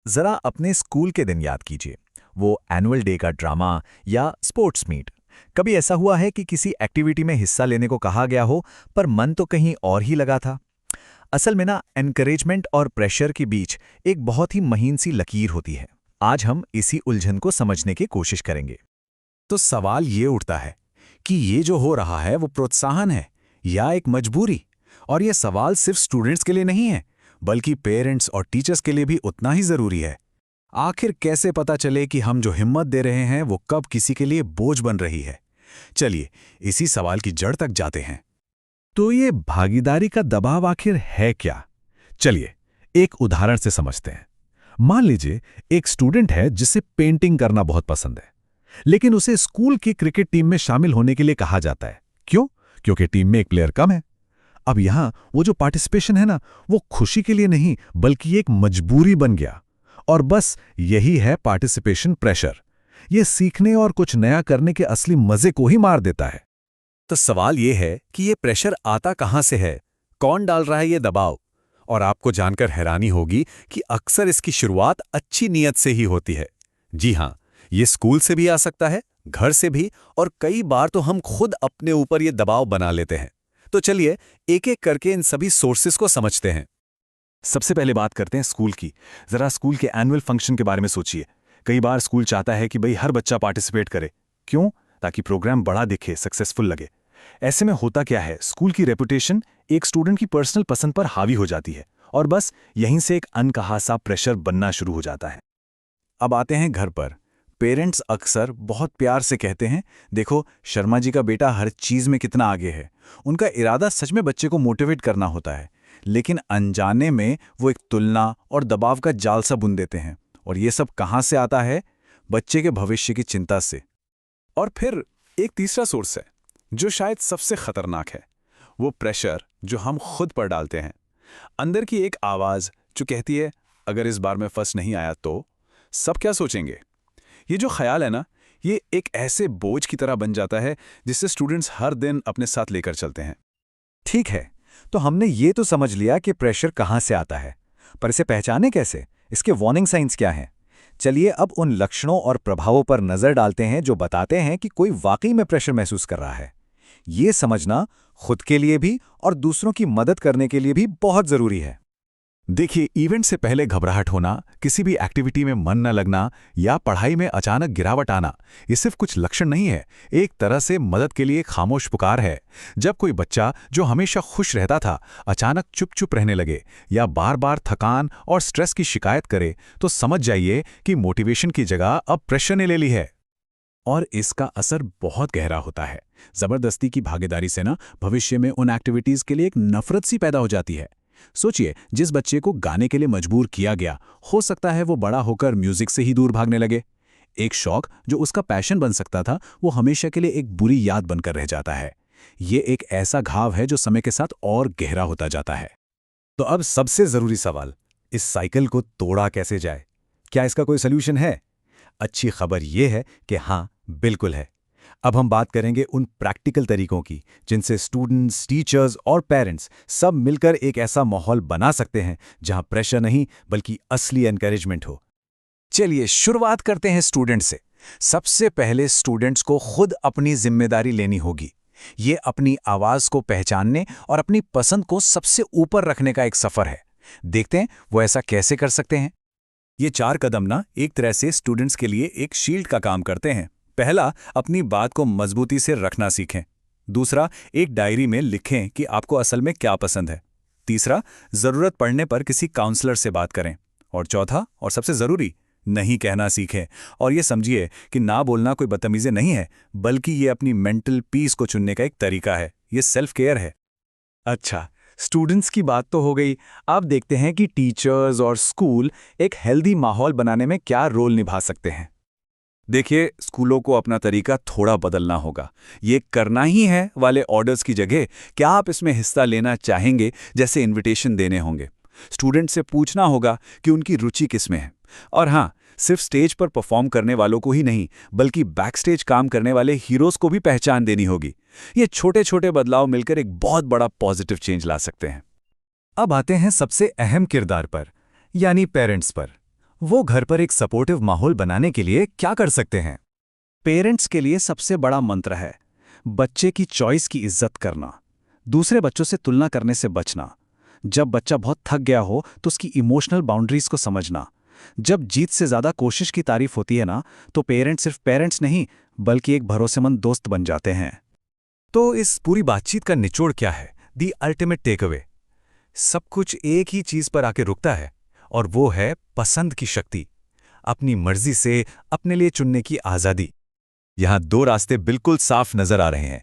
जरा अपने स्कूल के दिन याद कीजिए। वो एनुअल डे का ड्रामा या स्पोर्ट्स मीट। कभी ऐसा हुआ है कि किसी एक्टिविटी में हिस्सा लेने को कहा गया हो, पर मन तो कहीं और ही लगा था। असल में ना, एनकरेजमेंट और प्रेशर के बीच एक बहुत ही महीन सी लकीर होती है। आज हम इसी उलझन को समझने की कोशिश करेंगे। तो सवाल ये उठता है कि ये जो हो रहा है वो प्रोत्साहन है या एक मजबूरी। और ये सवाल सिर्फ स्टूडेंट्स के लिए नहीं है, बल्कि पेरेंट्स और टीचर्स के लिए भी उतना ही जरूरी है। आखिर कैसे पता चले कि हम जो हिम्मत दे रहे हैं वो कब किसी के लिए बोझ बन रही है? चलिए इसी सवाल की जड़ तक जाते हैं। तो ये भागीदारी का दबाव आखिर है क्या? चलिए एक उदाहरण से समझते हैं। मान लीजिए एक स्टूडेंट है जिसे पेंटिंग करना बहुत पसंद है, लेकिन उसे स्कूल की क्रिकेट टीम में शामिल होने के लिए कहा जाता है। क्यों? क्योंकि टीम में एक प्लेयर कम है। अब यहां वो जो पार्टिसिपेशन है ना, वो खुशी के लिए नहीं बल्कि एक मजबूरी बन गया। और बस यही है पार्टिसिपेशन प्रेशर। ये सीखने और कुछ नया करने के असली मजे को ही मार देता है। तो सवाल ये है कि ये प्रेशर आता कहाँ से है? कौन डाल रहा है ये दबाव? और आपको जानकर हैरानी होगी कि अक्सर इसकी शुरुआत अच्छी नीयत से ही होती है। जी हाँ, ये स्कूल से भी आ सकता है, घर से भी, और कई बार तो हम खुद अपने ऊपर ये दबाव बना लेते हैं। तो चलिए एक एक करके इन सभी सोर्सेस को समझते हैं। सबसे पहले बात करते हैं स्कूल की। जरा स्कूल के एनुअल फंक्शन के बारे में सोचिए। कई बार स्कूल चाहता है कि भाई हर बच्चा पार्टिसिपेट करे। क्यों? ताकि प्रोग्राम बड़ा दिखे, सक्सेसफुल लगे। ऐसे में होता क्या है, स्कूल की रेपुटेशन एक स्टूडेंट की पर्सनल पसंद पर हावी हो जाती है, और बस यहीं से एक अनकहा सा प्रेशर बनना शुरू हो जाता है। अब आते हैं घर पर। पेरेंट्स अक्सर बहुत प्यार से कहते हैं, देखो शर्मा जी का बेटा हर चीज में कितना आगे है। उनका इरादा सच में बच्चे को मोटिवेट करना होता है, लेकिन अनजाने में वो एक तुलना और दबाव का जाल सा बुन देते हैं। और ये सब कहाँ से आता है? बच्चे के भविष्य की चिंता से। और फिर एक तीसरा सोर्स है जो शायद सबसे खतरनाक है, वो प्रेशर जो हम खुद पर डालते हैं। अंदर की एक आवाज जो कहती है, अगर इस बार मैं फर्स्ट नहीं आया तो सब क्या सोचेंगे? ये जो ख्याल है ना, ये एक ऐसे बोझ की तरह बन जाता है जिससे स्टूडेंट्स हर दिन अपने साथ लेकर चलते हैं। ठीक है, तो हमने ये तो समझ लिया कि प्रेशर कहाँ से आता है, पर इसे पहचाने कैसे? इसके वार्निंग साइंस क्या हैं? चलिए अब उन लक्षणों और प्रभावों पर नजर डालते हैं जो बताते हैं कि कोई वाकई में प्रेशर महसूस कर रहा है। ये समझना खुद के लिए भी और दूसरों की मदद करने के लिए भी बहुत जरूरी है। देखिए, इवेंट से पहले घबराहट होना, किसी भी एक्टिविटी में मन न लगना या पढ़ाई में अचानक गिरावट आना, ये सिर्फ कुछ लक्षण नहीं है, एक तरह से मदद के लिए खामोश पुकार है। जब कोई बच्चा जो हमेशा खुश रहता था अचानक चुप चुप रहने लगे या बार बार थकान और स्ट्रेस की शिकायत करे, तो समझ जाइए कि मोटिवेशन की जगह अब प्रेशर ने ले ली है। और इसका असर बहुत गहरा होता है। जबरदस्ती की भागीदारी से ना भविष्य में उन एक्टिविटीज के लिए एक नफरत सी पैदा हो जाती है। सोचिए, जिस बच्चे को गाने के लिए मजबूर किया गया, हो सकता है वो बड़ा होकर म्यूजिक से ही दूर भागने लगे। एक शौक जो उसका पैशन बन सकता था, वो हमेशा के लिए एक बुरी याद बनकर रह जाता है। ये एक ऐसा घाव है जो समय के साथ और गहरा होता जाता है। तो अब सबसे जरूरी सवाल, इस साइकिल को तोड़ा कैसे जाए? क्या इसका कोई सोल्यूशन है? अच्छी खबर यह है कि हाँ, बिल्कुल है। अब हम बात करेंगे उन प्रैक्टिकल तरीकों की जिनसे स्टूडेंट्स, टीचर्स और पेरेंट्स सब मिलकर एक ऐसा माहौल बना सकते हैं जहां प्रेशर नहीं बल्कि असली एनकरेजमेंट हो। चलिए शुरुआत करते हैं स्टूडेंट से। सबसे पहले स्टूडेंट्स को खुद अपनी जिम्मेदारी लेनी होगी। ये अपनी आवाज को पहचानने और अपनी पसंद को सबसे ऊपर रखने का एक सफर है। देखते हैं वो ऐसा कैसे कर सकते हैं। ये 4 कदम ना एक तरह से स्टूडेंट्स के लिए एक शील्ड का काम करते हैं। पहला, अपनी बात को मजबूती से रखना सीखें। दूसरा, एक डायरी में लिखें कि आपको असल में क्या पसंद है। तीसरा, जरूरत पड़ने पर किसी काउंसलर से बात करें। और चौथा और सबसे जरूरी, नहीं कहना सीखें। और ये समझिए कि ना बोलना कोई बदतमीजी नहीं है, बल्कि ये अपनी मेंटल पीस को चुनने का एक तरीका है। ये सेल्फ केयर है। अच्छा, स्टूडेंट्स की बात तो हो गई। अब देखते हैं कि टीचर्स और स्कूल एक हेल्दी माहौल बनाने में क्या रोल निभा सकते हैं। देखिए, स्कूलों को अपना तरीका थोड़ा बदलना होगा। ये करना ही है वाले ऑर्डर्स की जगह क्या आप इसमें हिस्सा लेना चाहेंगे जैसे इनविटेशन देने होंगे। स्टूडेंट से पूछना होगा कि उनकी रुचि किस में है। और हाँ, सिर्फ स्टेज पर परफॉर्म करने वालों को ही नहीं, बल्कि बैक स्टेज काम करने वाले हीरोज को भी पहचान देनी होगी। ये छोटे छोटे बदलाव मिलकर एक बहुत बड़ा पॉजिटिव चेंज ला सकते हैं। अब आते हैं सबसे अहम किरदार पर, यानी पेरेंट्स पर। वो घर पर एक सपोर्टिव माहौल बनाने के लिए क्या कर सकते हैं? पेरेंट्स के लिए सबसे बड़ा मंत्र है बच्चे की चॉइस की इज्जत करना, दूसरे बच्चों से तुलना करने से बचना। जब बच्चा बहुत थक गया हो तो उसकी इमोशनल बाउंड्रीज को समझना। जब जीत से ज्यादा कोशिश की तारीफ होती है ना, तो पेरेंट्स सिर्फ पेरेंट्स नहीं बल्कि एक भरोसेमंद दोस्त बन जाते हैं। तो इस पूरी बातचीत का निचोड़ क्या है? The ultimate takeaway. सब कुछ एक ही चीज पर आके रुकता है, और वो है पसंद की शक्ति, अपनी मर्जी से अपने लिए चुनने की आजादी। यहां दो रास्ते बिल्कुल साफ नजर आ रहे हैं।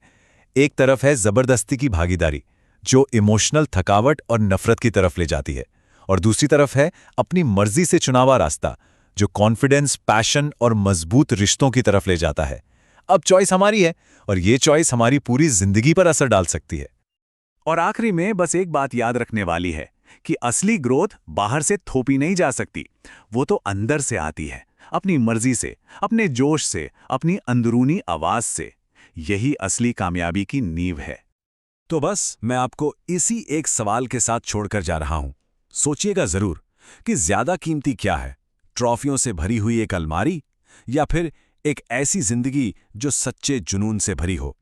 एक तरफ है जबरदस्ती की भागीदारी, जो इमोशनल थकावट और नफरत की तरफ ले जाती है, और दूसरी तरफ है अपनी मर्जी से चुनावा रास्ता, जो कॉन्फिडेंस, पैशन और मजबूत रिश्तों की तरफ ले जाता है। अब चॉइस हमारी है, और ये चॉइस हमारी पूरी जिंदगी पर असर डाल सकती है। और आखिरी में बस एक बात याद रखने वाली है कि असली ग्रोथ बाहर से थोपी नहीं जा सकती, वो तो अंदर से आती है, अपनी मर्जी से, अपने जोश से, अपनी अंदरूनी आवाज से। यही असली कामयाबी की नींव है। तो बस मैं आपको इसी एक सवाल के साथ छोड़कर जा रहा हूं। सोचिएगा जरूर कि ज्यादा कीमती क्या है, ट्रॉफियों से भरी हुई एक अलमारी, या फिर एक ऐसी जिंदगी जो सच्चे जुनून से भरी हो।